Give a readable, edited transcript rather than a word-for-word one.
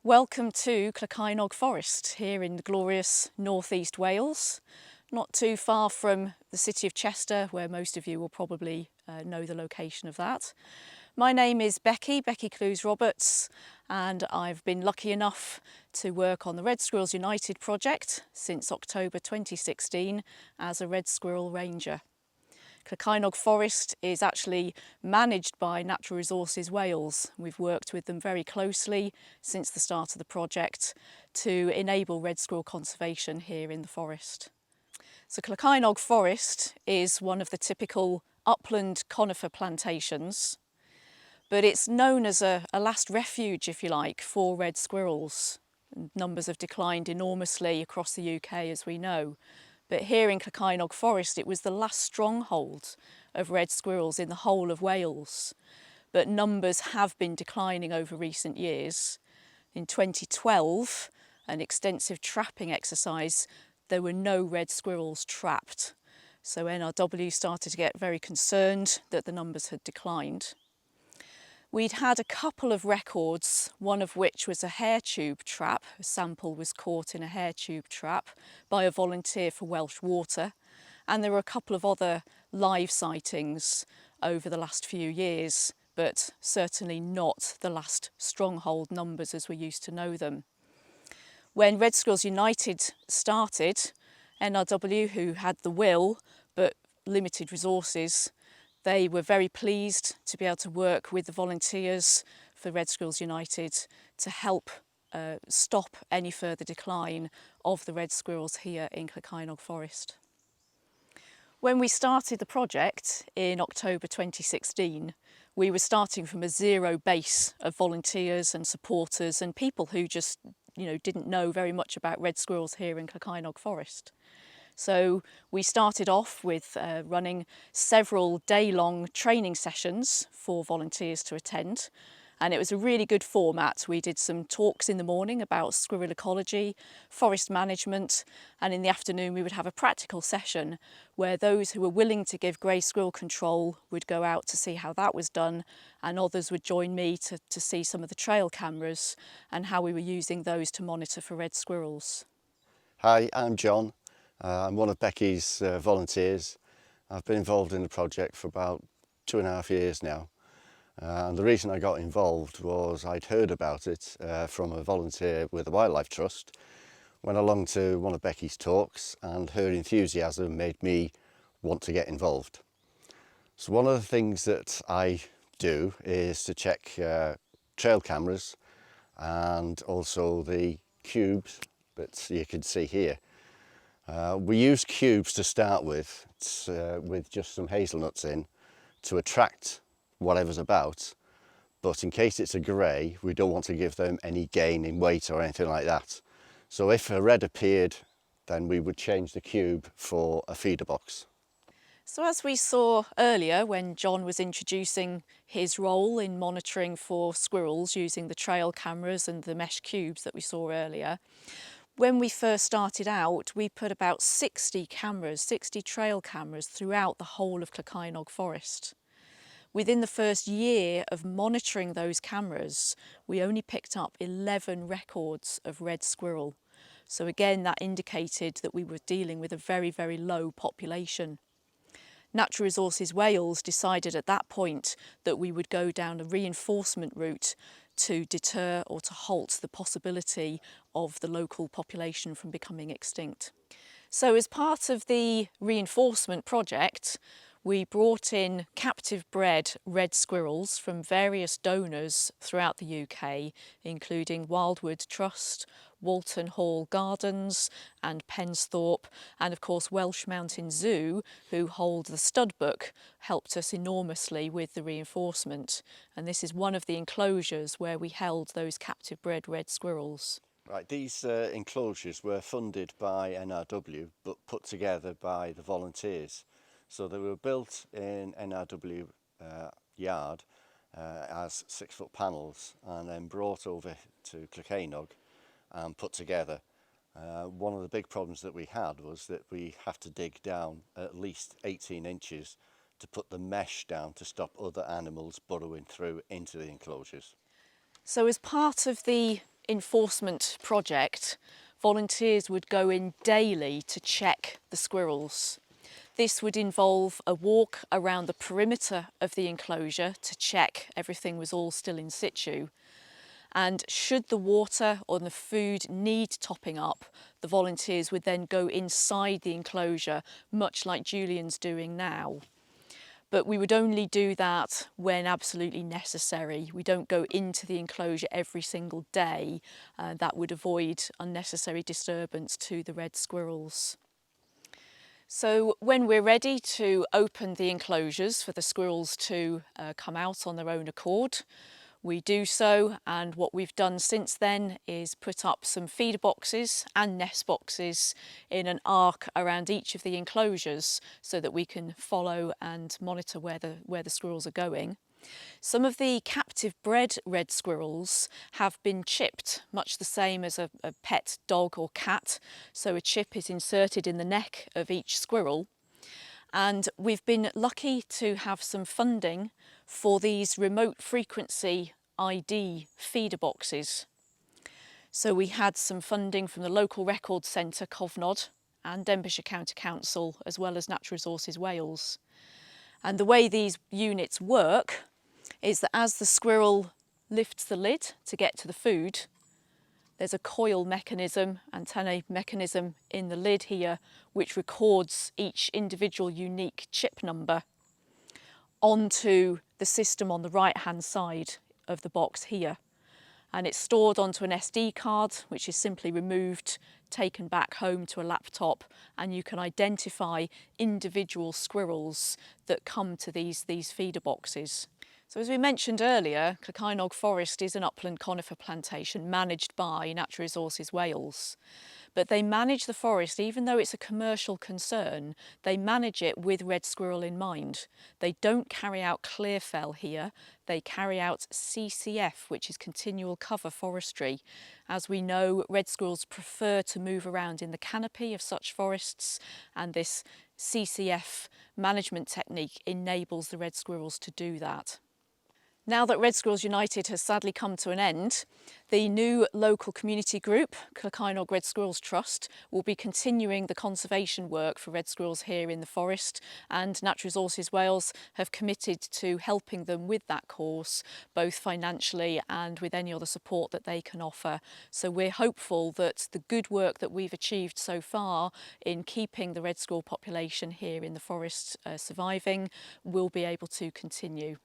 Welcome to Clocainog Forest here in the glorious northeast Wales, not too far from the city of Chester, where most of you will probably know the location of that. My name is Becky Clews-Roberts, and I've been lucky enough to work on the Red Squirrels United project since October 2016 as a Red Squirrel Ranger. Clocainog Forest is actually managed by Natural Resources Wales. We've worked with them very closely since the start of the project to enable red squirrel conservation here in the forest. So Clocainog Forest is one of the typical upland conifer plantations, but it's known as a last refuge, if you like, for red squirrels. Numbers have declined enormously across the UK, as we know. But here in Clocainog Forest, it was the last stronghold of red squirrels in the whole of Wales. But numbers have been declining over recent years. In 2012, an extensive trapping exercise, there were no red squirrels trapped. So NRW started to get very concerned that the numbers had declined. We'd had a couple of records, one of which was a hair tube trap. A sample was caught in a hair tube trap by a volunteer for Welsh Water. And there were a couple of other live sightings over the last few years, but certainly not the last stronghold numbers as we used to know them. When Red Squirrels United started, NRW, who had the will but limited resources, they were very pleased to be able to work with the volunteers for Red Squirrels United to help stop any further decline of the red squirrels here in Clocainog Forest. When we started the project in October 2016, we were starting from a zero base of volunteers and supporters and people who just didn't know very much about red squirrels here in Clocainog Forest. So we started off with running several day-long training sessions for volunteers to attend, and it was a really good format. We did some talks in the morning about squirrel ecology, forest management, and in the afternoon we would have a practical session where those who were willing to give grey squirrel control would go out to see how that was done, and others would join me to see some of the trail cameras and how we were using those to monitor for red squirrels. Hi, I'm John. I'm one of Becky's volunteers. I've been involved in the project for about 2.5 years now. And the reason I got involved was I'd heard about it from a volunteer with the Wildlife Trust. Went along to one of Becky's talks and her enthusiasm made me want to get involved. So one of the things that I do is to check trail cameras and also the cubes that you can see here. We use cubes to start with just some hazelnuts in to attract whatever's about, but in case it's a grey, we don't want to give them any gain in weight or anything like that. So if a red appeared, then we would change the cube for a feeder box. So as we saw earlier when John was introducing his role in monitoring for squirrels using the trail cameras and the mesh cubes that we saw earlier, when we first started out, we put about 60 trail cameras throughout the whole of Clocainog Forest. Within the first year of monitoring those cameras, we only picked up 11 records of red squirrel. So again, that indicated that we were dealing with a very, very low population. Natural Resources Wales decided at that point that we would go down a reinforcement route to deter or to halt the possibility of the local population from becoming extinct. So as part of the reinforcement project, we brought in captive bred red squirrels from various donors throughout the UK, including Wildwood Trust, Walton Hall Gardens and Pensthorpe, and of course Welsh Mountain Zoo, who hold the stud book, helped us enormously with the reinforcement. And this is one of the enclosures where we held those captive bred red squirrels. Right, these enclosures were funded by NRW but put together by the volunteers. So they were built in NRW yard as 6-foot panels and then brought over to Clocainog and put together. One of the big problems that we had was that we have to dig down at least 18 inches to put the mesh down to stop other animals burrowing through into the enclosures. So as part of the enforcement project, volunteers would go in daily to check the squirrels. This would involve a walk around the perimeter of the enclosure to check everything was all still in situ. And should the water or the food need topping up, the volunteers would then go inside the enclosure, much like Julian's doing now. But we would only do that when absolutely necessary. We don't go into the enclosure every single day. That would avoid unnecessary disturbance to the red squirrels. So when we're ready to open the enclosures for the squirrels to come out on their own accord, we do so, and what we've done since then is put up some feeder boxes and nest boxes in an arc around each of the enclosures so that we can follow and monitor where the squirrels are going. Some of the captive bred red squirrels have been chipped, much the same as a pet dog or cat. So a chip is inserted in the neck of each squirrel. And we've been lucky to have some funding for these remote frequency ID feeder boxes. So we had some funding from the local records centre, Cofnod, and Denbighshire County Council, as well as Natural Resources Wales. And the way these units work is that as the squirrel lifts the lid to get to the food, there's a coil mechanism, antennae mechanism in the lid here, which records each individual unique chip number onto the system on the right-hand side of the box here. And it's stored onto an SD card, which is simply removed, taken back home to a laptop, and you can identify individual squirrels that come to these feeder boxes. So as we mentioned earlier, Clocainog Forest is an upland conifer plantation managed by Natural Resources Wales. But they manage the forest, even though it's a commercial concern, they manage it with red squirrel in mind. They don't carry out clear fell here, they carry out CCF, which is continual cover forestry. As we know, red squirrels prefer to move around in the canopy of such forests, and this CCF management technique enables the red squirrels to do that. Now that Red Squirrels United has sadly come to an end, the new local community group, Clocainog Red Squirrels Trust, will be continuing the conservation work for red squirrels here in the forest, and Natural Resources Wales have committed to helping them with that course, both financially and with any other support that they can offer. So we're hopeful that the good work that we've achieved so far in keeping the red squirrel population here in the forest surviving will be able to continue.